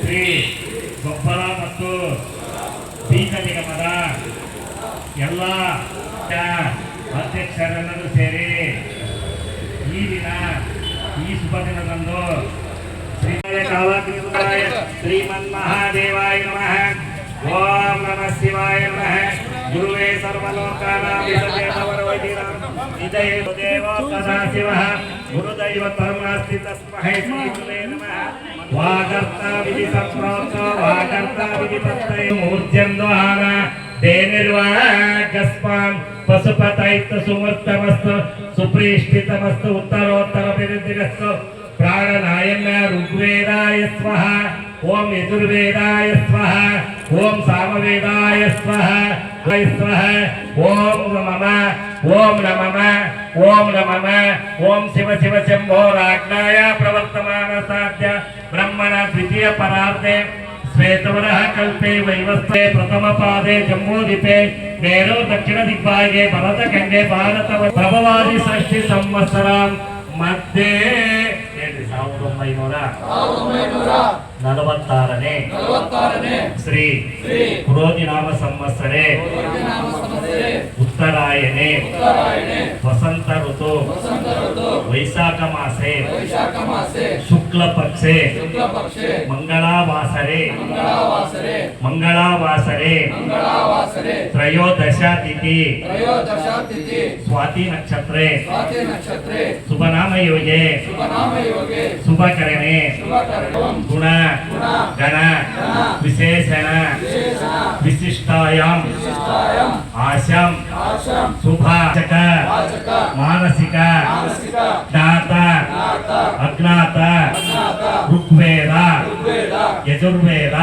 ಶ್ರೀ ಗೊಬ್ಬರ ಮತ್ತು ಬೀಜ ನಿಗಮದ ಎಲ್ಲ ಅಧ್ಯಕ್ಷರೆಲ್ಲರೂ ಸೇರಿ ಈ ದಿನ ಈ ಶುಭ ದಿನದಂದು ಶ್ರೀಮನ್ಮಹಾದೇವಾಯ ನಮಃ. ಓಂ ನಮಃ ಶಿವಾಯ ನಮಃ. ಗುರುವೇ ಸರ್ವಲೋಕಾನಾಂ ದೇವೋ ಸದಾಶಿವಃ ಗುರುದೈವ ಪರಮಾಸ್ತಿ ತಸ್ಮೈ ಶ್ರೀ ಗುರುವೇ ನಮಃ. ವಾಗರ್ತ ವಿಧಿ ಸಂಪ್ರೋಕ್ತೋ ವಾಗರ್ತ ವಿಧಿ ತತ್ತೈ ಮೂರ್ಜನ್ವಾನ ದೇನಿರ್ವಾಗಸ್ಮಾನ್ ಪಶುಪತೈತ್ ಸುಮೂರ್ತಮಸ್ತು ಸುಪ್ರೀಷ್ಟಿತಮಸ್ತು ಉತ್ತರೋತ್ತರ ವಿರುದ್ಧಿಗಸ್ತು. ಪ್ರಾಣನಾಯಮ್ಯ ಋಗ್ವೇದಾಯ ಸ್ವಹ. ಓಂ ಯಜುರ್ವೇದಾಯ ಸ್ವಹ. ಓಂ ಸಾಮವೇದಾಯ ಸ್ವಹ. ಓಂ ನಮಃ ಓಂ ನಮಃ ಓಂ ನಮಃ. ಓಂ ಶಿವ ಶಿವ ಶಂಭೋ ರಾಜ್ಞಾಯ ಪ್ರವರ್ತಮಾನ ಸಾಧ್ಯ ಬ್ರಹ್ಮಣ ದ್ವಿತೀಯ ಪರಾರ್ಧೆ ಶ್ವೇತವರಃ ಕಲ್ಪೆ ವೈವಸ್ತೆ ಪ್ರಥಮ ಪಾದೆ ಜಂಬೂದಿಪೆ ಮೇರು ದಕ್ಷಿಣ ದಿಗ್ಭಾಗೆ ಭರತಖಂಡೆ ಭಾರತ ಪ್ರಭವಾದಿ ಷಷ್ಠಿ ಸಂವತ್ಸರ ಮಧ್ಯೆ 1946ನೇ ಶ್ರೀ ಕ್ರೋಧಿನಾಮ ಸಂವತ್ಸರೆ ಉತ್ತರಾಯಣೆ ವಸಂತ ಋತು ವೈಶಾಖ ಮಾಸೆ ಶುಕ್ಲ ಪಕ್ಷೆ ಮಂಗಳವಾಸರೆ ತ್ರಯೋದಶ ತಿಥಿ ಸ್ವಾತಿ ನಕ್ಷತ್ರೆ ಶುಭನಾಮ ಯೋಗೆ ಶುಭಕರಣೆ ಗುಣ ಗಣ ವಿಶೇಷಣ ವಿಶಿಷ್ಟಾಯಾಂ ಆಶಂ ಶುಭಾಚಕ ಮಾನಸಿಕ ಜ್ಞಾತ ಅಜ್ಞಾತ ಋಗ್ವೇದ ಯಜುರ್ವೇದ